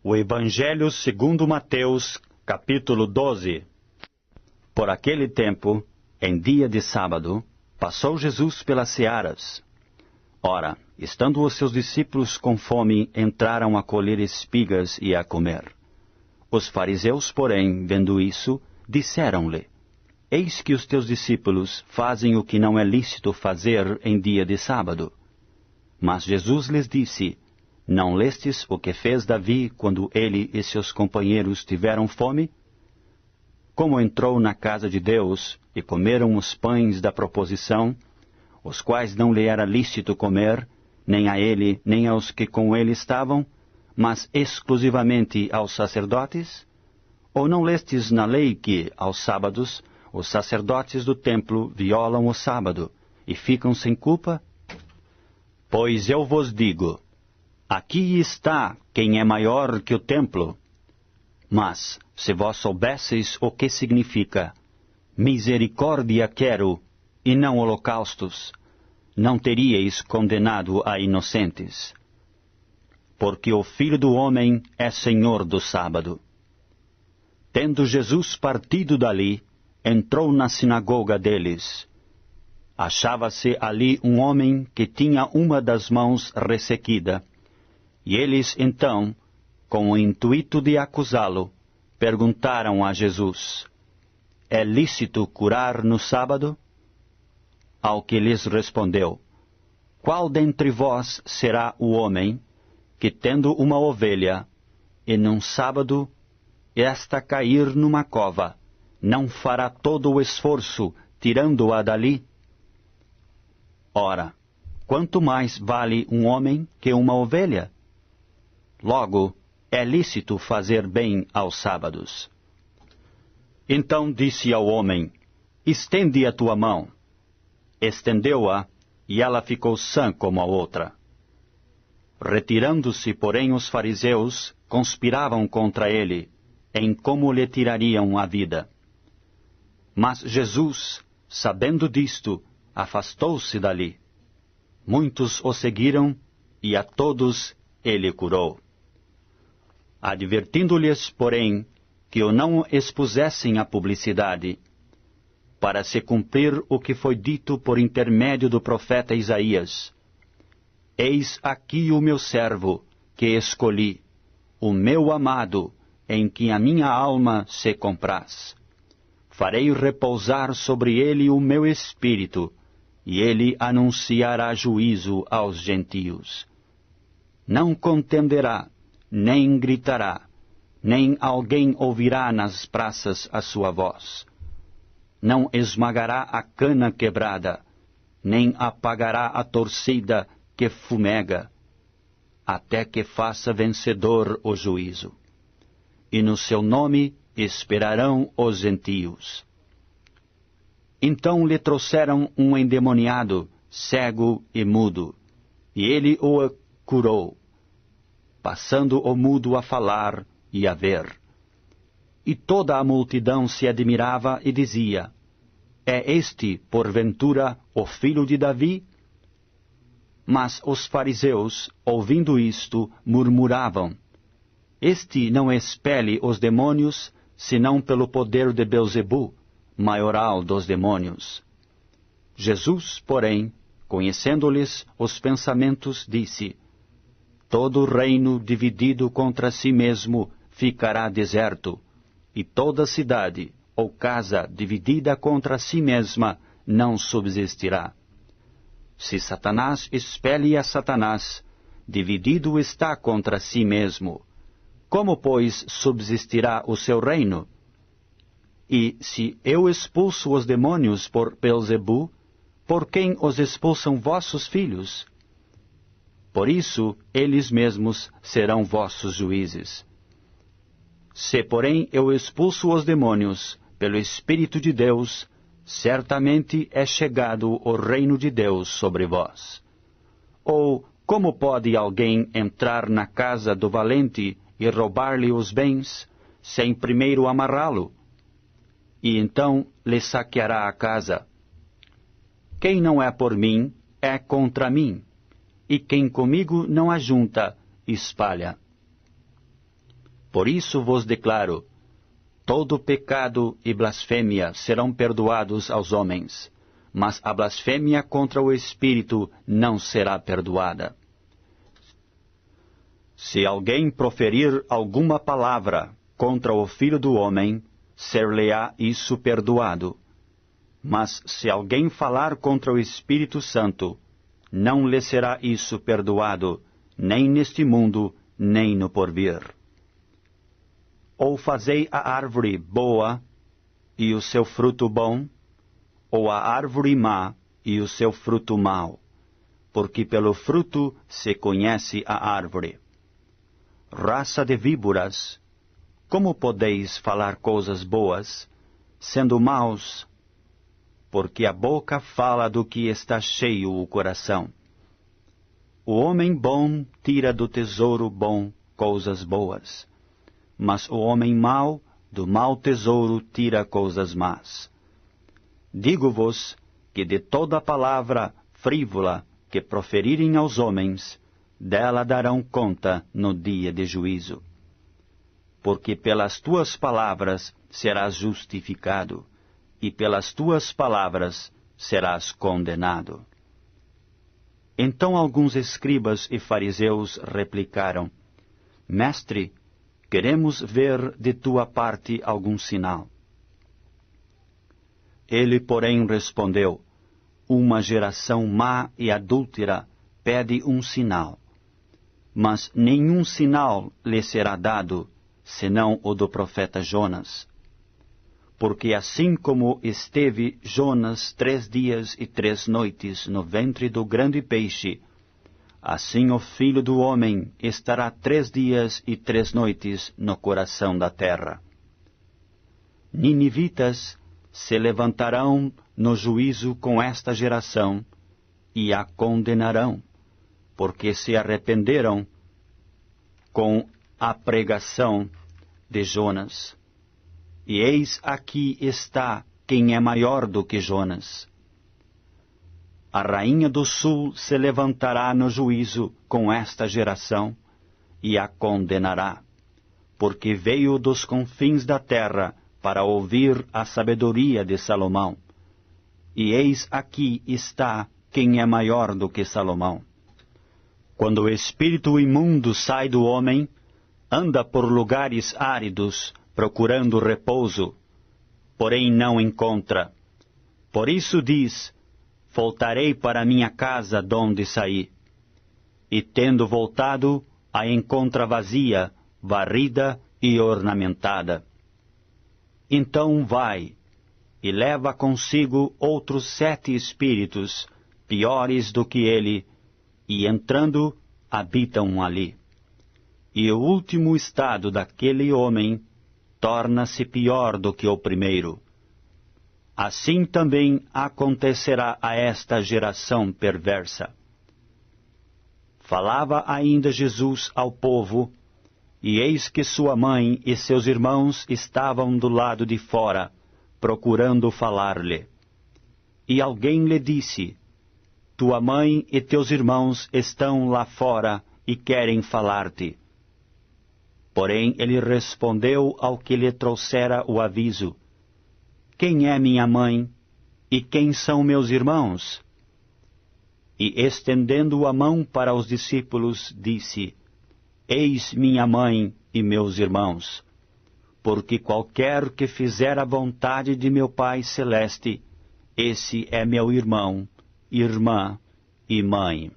O Evangelho segundo Mateus, capítulo 12. Por aquele tempo, em dia de sábado, passou Jesus pelas searas. Ora, estando os seus discípulos com fome, entraram a colher espigas e a comer. Os fariseus, porém, vendo isso, disseram-lhe: Eis que os teus discípulos fazem o que não é lícito fazer em dia de sábado. Mas Jesus lhes disse: Não lestes o que fez Davi quando ele e seus companheiros tiveram fome? Como entrou na casa de Deus e comeram os pães da proposição, os quais não lhe era lícito comer, nem a ele, nem aos que com ele estavam, mas exclusivamente aos sacerdotes? Ou não lestes na lei que, aos sábados, os sacerdotes do templo violam o sábado e ficam sem culpa? Pois eu vos digo, aqui está quem é maior que o templo. Mas, se vós soubesseis o que significa, misericórdia quero, e não holocaustos, não teríeis condenado a inocentes. Porque o Filho do Homem é Senhor do sábado. Tendo Jesus partido dali, entrou na sinagoga deles. Achava-se ali um homem que tinha uma das mãos ressequida. E eles, então, com o intuito de acusá-lo, perguntaram a Jesus: É lícito curar no sábado? Ao que lhes respondeu: Qual dentre vós será o homem que, tendo uma ovelha, e num sábado esta cair numa cova, não fará todo o esforço tirando-a dali? Ora, quanto mais vale um homem que uma ovelha? Logo, é lícito fazer bem aos sábados. Então disse ao homem: Estende a tua mão. Estendeu-a, e ela ficou sã como a outra. Retirando-se, porém, os fariseus, conspiravam contra ele, em como lhe tirariam a vida. Mas Jesus, sabendo disto, afastou-se dali. Muitos o seguiram, e a todos ele curou. Advertindo-lhes, porém, que o não expusessem à publicidade, para se cumprir o que foi dito por intermédio do profeta Isaías: Eis aqui o meu servo, que escolhi, o meu amado, em quem a minha alma se compraz. Farei repousar sobre ele o meu espírito, e ele anunciará juízo aos gentios. Não contenderá, nem gritará, nem alguém ouvirá nas praças a sua voz. Não esmagará a cana quebrada, nem apagará a torcida que fumega, até que faça vencedor o juízo. E no seu nome esperarão os gentios. Então lhe trouxeram um endemoniado, cego e mudo, e ele o curou, passando o mudo a falar e a ver. E toda a multidão se admirava e dizia: É este, porventura, o filho de Davi? Mas os fariseus, ouvindo isto, murmuravam: Este não expele os demônios, senão pelo poder de Belzebu, maioral dos demônios. Jesus, porém, conhecendo-lhes os pensamentos, disse: Todo reino dividido contra si mesmo ficará deserto, e toda cidade ou casa dividida contra si mesma não subsistirá. Se Satanás expele a Satanás, dividido está contra si mesmo. Como, pois, subsistirá o seu reino? E se eu expulso os demônios por Belzebu, por quem os expulsam vossos filhos? Por isso, eles mesmos serão vossos juízes. Se, porém, eu expulso os demônios pelo Espírito de Deus, certamente é chegado o reino de Deus sobre vós. Ou, como pode alguém entrar na casa do valente e roubar-lhe os bens, sem primeiro amarrá-lo? E então lhe saqueará a casa. Quem não é por mim, é contra mim, e quem comigo não ajunta, espalha. Por isso vos declaro, todo pecado e blasfêmia serão perdoados aos homens, mas a blasfêmia contra o Espírito não será perdoada. Se alguém proferir alguma palavra contra o Filho do Homem, ser-lhe-á isso perdoado. Mas se alguém falar contra o Espírito Santo, não lhe será isso perdoado, nem neste mundo, nem no porvir. Ou fazei a árvore boa, e o seu fruto bom, ou a árvore má, e o seu fruto mau, porque pelo fruto se conhece a árvore. Raça de víboras, como podeis falar coisas boas, sendo maus? Porque a boca fala do que está cheio o coração. O homem bom tira do tesouro bom coisas boas, mas o homem mau do mau tesouro tira coisas más. Digo-vos que de toda palavra frívola que proferirem aos homens, dela darão conta no dia de juízo. Porque pelas tuas palavras serás justificado, e pelas tuas palavras serás condenado. Então alguns escribas e fariseus replicaram, Mestre, queremos ver de tua parte algum sinal. Ele, porém, respondeu, uma geração má e adúltera pede um sinal, mas nenhum sinal lhe será dado, senão o do profeta Jonas. Porque assim como esteve Jonas 3 dias e 3 noites no ventre do grande peixe, assim o Filho do Homem estará 3 dias e 3 noites no coração da terra. Ninivitas se levantarão no juízo com esta geração e a condenarão, porque se arrependeram com a pregação de Jonas. E eis aqui está quem é maior do que Jonas. A rainha do sul se levantará no juízo com esta geração e a condenará, porque veio dos confins da terra para ouvir a sabedoria de Salomão. E eis aqui está quem é maior do que Salomão. Quando o espírito imundo sai do homem, anda por lugares áridos, procurando repouso, porém não encontra. Por isso diz, voltarei para minha casa donde saí. E tendo voltado, a encontra vazia, varrida e ornamentada. Então vai, e leva consigo outros 7 espíritos, piores do que ele, e entrando, habitam ali. E o último estado daquele homem torna-se pior do que o primeiro. Assim também acontecerá a esta geração perversa. Falava ainda Jesus ao povo, e eis que sua mãe e seus irmãos estavam do lado de fora, procurando falar-lhe. E alguém lhe disse, tua mãe e teus irmãos estão lá fora e querem falar-te. Porém ele respondeu ao que lhe trouxera o aviso, quem é minha mãe e quem são meus irmãos? E estendendo a mão para os discípulos, disse, eis minha mãe e meus irmãos, porque qualquer que fizer a vontade de meu Pai Celeste, esse é meu irmão, irmã e mãe.